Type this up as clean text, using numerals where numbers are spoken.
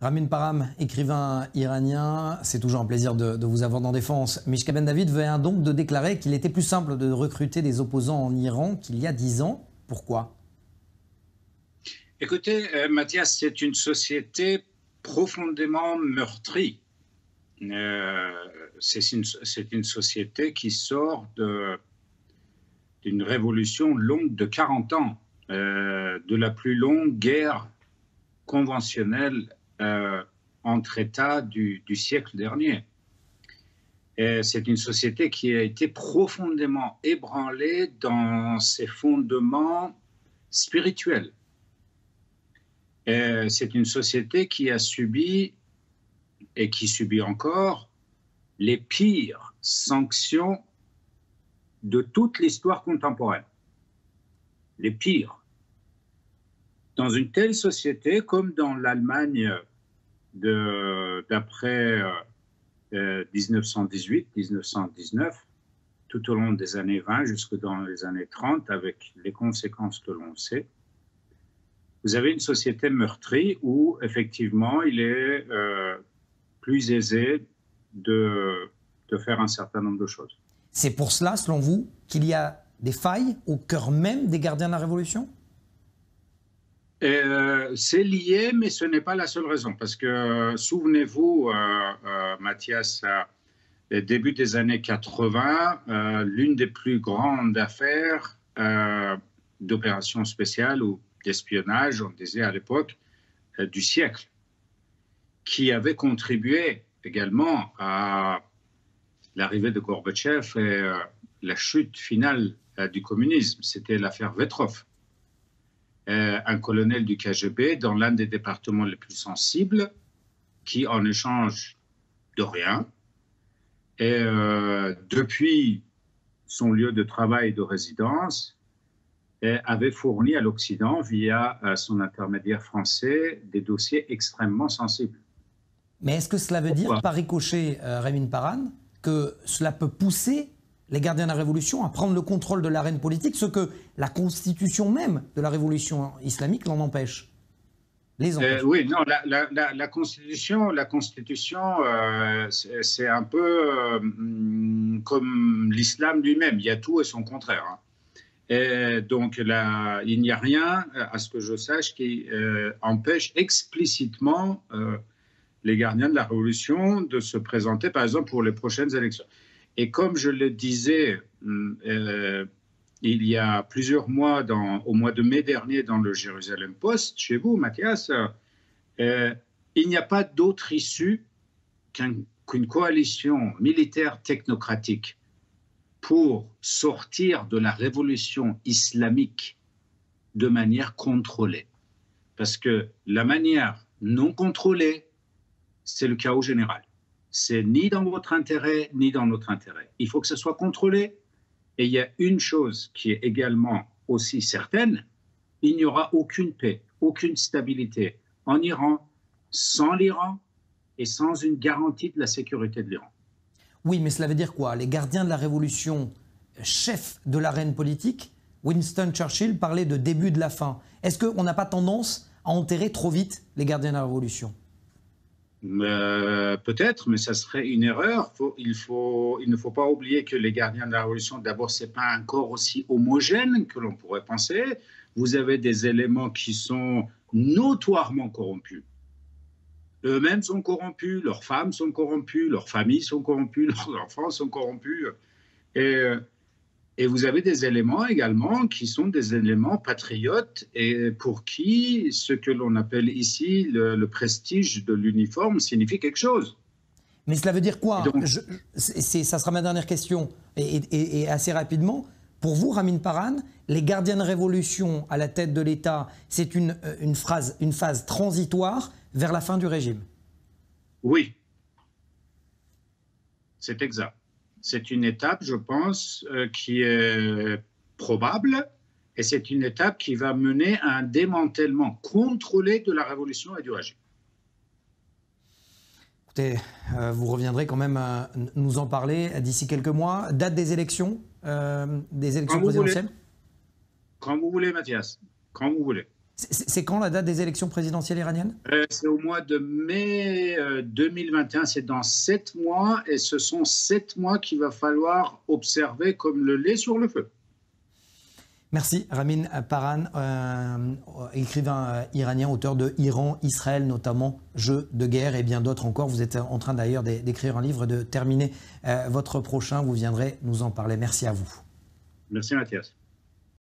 Ramin Param, écrivain iranien, c'est toujours un plaisir de vous avoir dans Défense. Mishka Ben David vient donc de déclarer qu'il était plus simple de recruter des opposants en Iran qu'il y a 10 ans. Pourquoi? Écoutez, Mathias, c'est une société profondément meurtrie. C'est une société qui sort d'une révolution longue de 40 ans, de la plus longue guerre conventionnelle entre États du siècle dernier. C'est une société qui a été profondément ébranlée dans ses fondements spirituels. C'est une société qui a subi et qui subit encore les pires sanctions de toute l'histoire contemporaine. Les pires. Dans une telle société, comme dans l'Allemagne d'après 1918-1919, tout au long des années 20 jusque dans les années 30, avec les conséquences que l'on sait, vous avez une société meurtrie où, effectivement, il est plus aisé de faire un certain nombre de choses. C'est pour cela, selon vous, qu'il y a des failles au cœur même des gardiens de la Révolution? C'est lié, mais ce n'est pas la seule raison. Parce que, souvenez-vous, Mathias, au début des années 80, l'une des plus grandes affaires d'opérations spéciales ou d'espionnage, on disait à l'époque, du siècle, qui avait contribué également à l'arrivée de Gorbatchev et la chute finale du communisme. C'était l'affaire Vetrov, un colonel du KGB dans l'un des départements les plus sensibles, qui, en échange de rien, et depuis son lieu de travail et de résidence, avait fourni à l'Occident, via son intermédiaire français, des dossiers extrêmement sensibles. Mais est-ce que cela veut dire, par ricochet, Ramin Param, que cela peut pousser les gardiens de la Révolution à prendre le contrôle de l'arène politique, ce que la constitution même de la Révolution islamique l'en empêche? Oui, non, la constitution, c'est un peu comme l'islam lui-même, il y a tout et son contraire. Hein. Et donc, il n'y a rien, à ce que je sache, qui empêche explicitement les gardiens de la Révolution de se présenter, par exemple, pour les prochaines élections. Et comme je le disais il y a plusieurs mois, au mois de mai dernier, dans le Jérusalem Post, chez vous, Mathias, il n'y a pas d'autre issue qu'une coalition militaire technocratique pour sortir de la révolution islamique de manière contrôlée. Parce que la manière non contrôlée, c'est le chaos général. C'est ni dans votre intérêt, ni dans notre intérêt. Il faut que ce soit contrôlé. Et il y a une chose qui est également aussi certaine, il n'y aura aucune paix, aucune stabilité en Iran, sans l'Iran et sans une garantie de la sécurité de l'Iran. Oui, mais cela veut dire quoi? Les gardiens de la Révolution, chefs de l'arène politique, Winston Churchill parlait de début de la fin. Est-ce qu'on n'a pas tendance à enterrer trop vite les gardiens de la Révolution? Peut-être, mais ça serait une erreur. Il ne faut pas oublier que les gardiens de la Révolution, d'abord, ce n'est pas un corps aussi homogène que l'on pourrait penser. Vous avez des éléments qui sont notoirement corrompus. Eux-mêmes sont corrompus, leurs femmes sont corrompues, leurs familles sont corrompues, leurs enfants sont corrompus. Et vous avez des éléments également qui sont des éléments patriotes et pour qui ce que l'on appelle ici le prestige de l'uniforme signifie quelque chose. Mais cela veut dire quoi? Ça sera ma dernière question. Et assez rapidement, pour vous, Ramin Param, les gardiens de révolution à la tête de l'État, c'est une phase transitoire vers la fin du régime? Oui, c'est exact. C'est une étape, je pense, qui est probable et c'est une étape qui va mener à un démantèlement contrôlé de la révolution et du régime. Écoutez, vous reviendrez quand même nous en parler d'ici quelques mois. Date des élections présidentielles? Quand vous voulez, Mathias, quand vous voulez. C'est quand la date des élections présidentielles iraniennes? C'est au mois de mai 2021, c'est dans 7 mois, et ce sont 7 mois qu'il va falloir observer comme le lait sur le feu. Merci Ramin Paran, écrivain iranien, auteur de Iran, Israël notamment, Jeux de guerre et bien d'autres encore. Vous êtes en train d'ailleurs d'écrire un livre, de terminer votre prochain, vous viendrez nous en parler. Merci à vous. Merci Mathias.